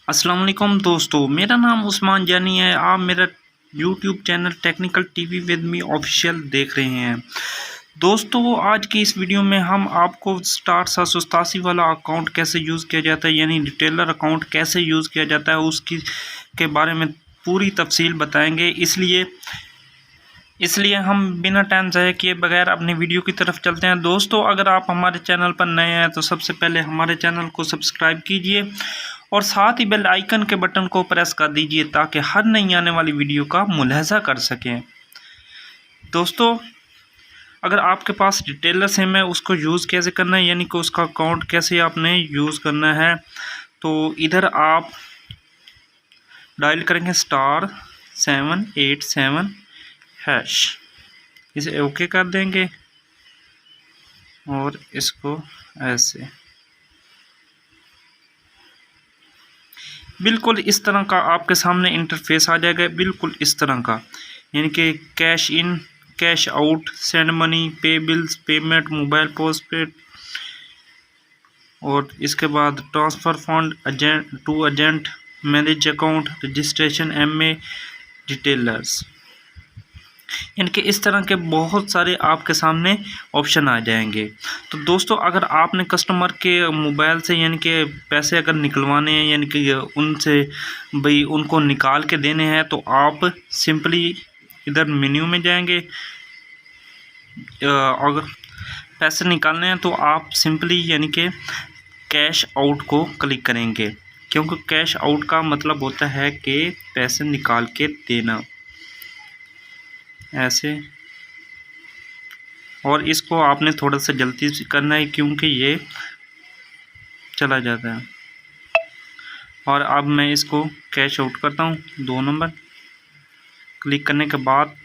अस्सलाम वालेकुम दोस्तों, मेरा नाम उस्मान जानी है। आप मेरा YouTube channel technical TV with me official देख रहे हैं। दोस्तों, आज की इस वीडियो में हम आपको स्टार 787 वाला अकाउंट कैसे यूज़ किया जाता है, यानी रिटेलर अकाउंट कैसे यूज़ किया जाता है, उसकी के बारे में पूरी तफसील बताएंगे। इसलिए हम बिना टाइम ज़ाया किए बगैर अपनी वीडियो की तरफ चलते हैं। दोस्तों, अगर आप हमारे चैनल पर नए हैं तो सबसे पहले हमारे चैनल को सब्सक्राइब कीजिए और साथ ही बेल आइकन के बटन को प्रेस कर दीजिए ताकि हर नई आने वाली वीडियो का मुलाहिजा कर सकें। दोस्तों, अगर आपके पास रिटेलर सिम है उसको यूज़ कैसे करना है, यानी कि उसका अकाउंट कैसे आपने यूज़ करना है, तो इधर आप डायल करेंगे *787#। इसे ओके कर देंगे और इसको ऐसे बिल्कुल इस तरह का आपके सामने इंटरफेस आ जाएगा, बिल्कुल इस तरह का, यानी कि cash in, cash out, send money, pay bills, payment, mobile postpaid और इसके बाद transfer fund, agent to agent, manage account, registration, MA, detailers, यानी कि इस तरह के बहुत सारे आपके सामने ऑप्शन आ जाएंगे। तो दोस्तों, अगर आपने कस्टमर के मोबाइल से यानी कि पैसे अगर निकलवाने हैं, यानी कि उनसे भाई उनको निकाल के देने हैं, तो आप सिंपली इधर मेन्यू में जाएंगे। अगर पैसे निकालने हैं तो आप सिंपली यानी कि कैश आउट को क्लिक करेंगे, क्योंकि कैश आउट का मतलब होता है कि पैसे निकाल के देना, ऐसे। और इसको आपने थोड़ा सा जल्दी से करना है क्योंकि ये चला जाता है। और अब मैं इसको कैश आउट करता हूँ, 2 नंबर क्लिक करने के बाद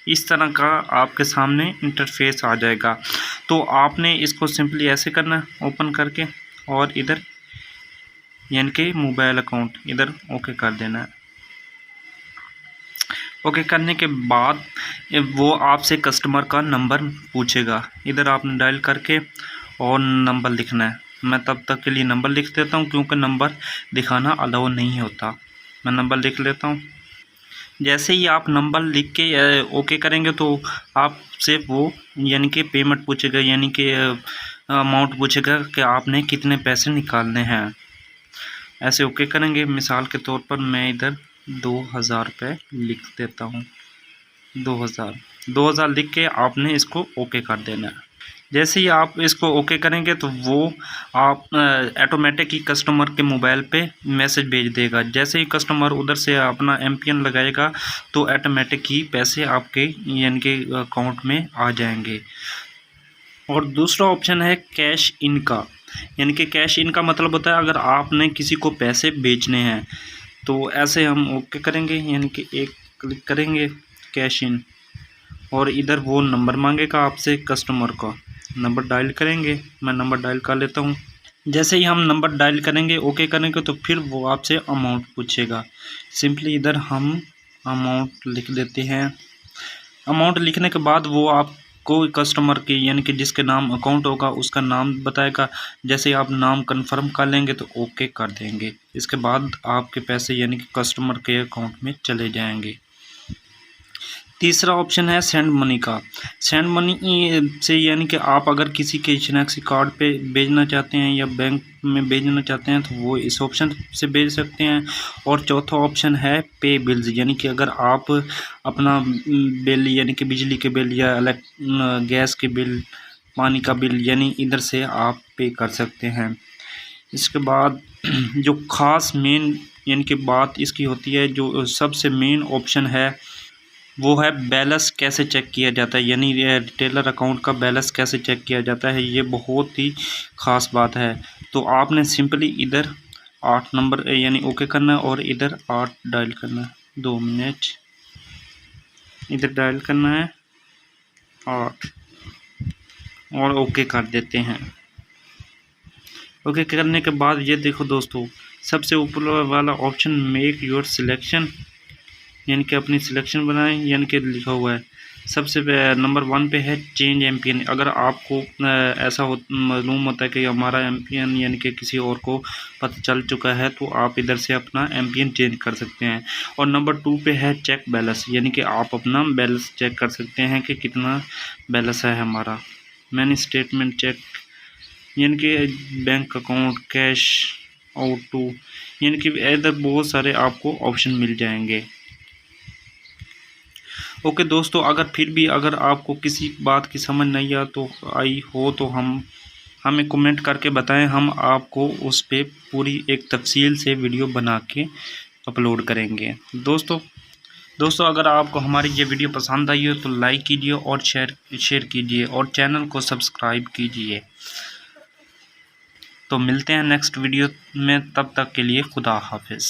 इस तरह का आपके सामने इंटरफेस आ जाएगा। तो आपने इसको सिंपली ऐसे करना है, ओपन करके, और इधर यानी कि मोबाइल अकाउंट इधर ओके कर देना है। ओके करने के बाद वो आपसे कस्टमर का नंबर पूछेगा, इधर आपने डायल करके और नंबर लिखना है। मैं तब तक के लिए नंबर लिख देता हूँ क्योंकि नंबर दिखाना अलाउ नहीं होता। मैं नंबर लिख लेता हूँ। जैसे ही आप नंबर लिख के ओके करेंगे तो आपसे वो यानी कि पेमेंट पूछेगा, यानी कि अमाउंट पूछेगा कि आपने कितने पैसे निकालने हैं। ऐसे ओके करेंगे। मिसाल के तौर पर मैं इधर 2000 रुपये लिख देता हूँ। 2000 लिख के आपने इसको ओके कर देना है। जैसे ही आप इसको ओके करेंगे तो वो आप ऑटोमेटिक ही कस्टमर के मोबाइल पे मैसेज भेज देगा। जैसे ही कस्टमर उधर से अपना MPN लगाएगा तो ऑटोमेटिक ही पैसे आपके यानी कि अकाउंट में आ जाएंगे। और दूसरा ऑप्शन है कैश इन का, यानी कि कैश इन का मतलब होता है अगर आपने किसी को पैसे बेचने हैं तो ऐसे हम ओके करेंगे, यानी कि एक क्लिक करेंगे कैश इन, और इधर वो नंबर मांगेगा आपसे, कस्टमर का नंबर डायल करेंगे। मैं नंबर डायल कर लेता हूँ। जैसे ही हम नंबर डायल करेंगे ओके करेंगे तो फिर वो आपसे अमाउंट पूछेगा। सिंपली इधर हम अमाउंट लिख देते हैं। अमाउंट लिखने के बाद वो आपको कस्टमर के यानी कि जिसके नाम अकाउंट होगा उसका नाम बताएगा। जैसे ही आप नाम कंफर्म कर लेंगे तो ओके कर देंगे। इसके बाद आपके पैसे यानी कि कस्टमर के अकाउंट में चले जाएंगे। तीसरा ऑप्शन है सेंड मनी का। सेंड मनी से यानी कि आप अगर किसी के शनाख्ती कार्ड पे भेजना चाहते हैं या बैंक में भेजना चाहते हैं तो वो इस ऑप्शन से भेज सकते हैं। और चौथा ऑप्शन है पे बिल्स, यानी कि अगर आप अपना बिल यानी कि बिजली के बिल या गैस के बिल, पानी का बिल, यानी इधर से आप पे कर सकते हैं। इसके बाद जो ख़ास मेन यानी कि बात इसकी होती है, जो सबसे मेन ऑप्शन है वो है बैलेंस कैसे चेक किया जाता है, यानी रिटेलर अकाउंट का बैलेंस कैसे चेक किया जाता है। ये बहुत ही ख़ास बात है। तो आपने सिंपली इधर 8 नंबर यानी ओके करना है और इधर 8 डायल करना है। 2 मिनट, इधर डायल करना है 8 और ओके कर देते हैं। ओके करने के बाद ये देखो दोस्तों, सबसे ऊपर वाला ऑप्शन मेक योर सिलेक्शन, यानी कि अपनी सिलेक्शन बनाएं, यानी कि लिखा हुआ है सबसे नंबर 1 पे है चेंज एमपीएन। अगर आपको ऐसा मालूम होता है कि हमारा एमपीएन यानी कि किसी और को पता चल चुका है, तो आप इधर से अपना एमपीएन चेंज कर सकते हैं। और नंबर 2 पे है चेक बैलेंस, यानी कि आप अपना बैलेंस चेक कर सकते हैं कि कितना बैलेंस है हमारा। मैनी स्टेटमेंट चेक, यानी कि bank account, cash out to, यानी कि इधर बहुत सारे आपको ऑप्शन मिल जाएंगे। ओके दोस्तों, अगर फिर भी अगर आपको किसी बात की समझ नहीं आई हो तो हमें कमेंट करके बताएं, हम आपको उस पर पूरी एक तफसील से वीडियो बना के अपलोड करेंगे। दोस्तों अगर आपको हमारी ये वीडियो पसंद आई हो तो लाइक कीजिए और शेयर कीजिए और चैनल को सब्सक्राइब कीजिए। तो मिलते हैं नेक्स्ट वीडियो में, तब तक के लिए खुदा हाफिज़।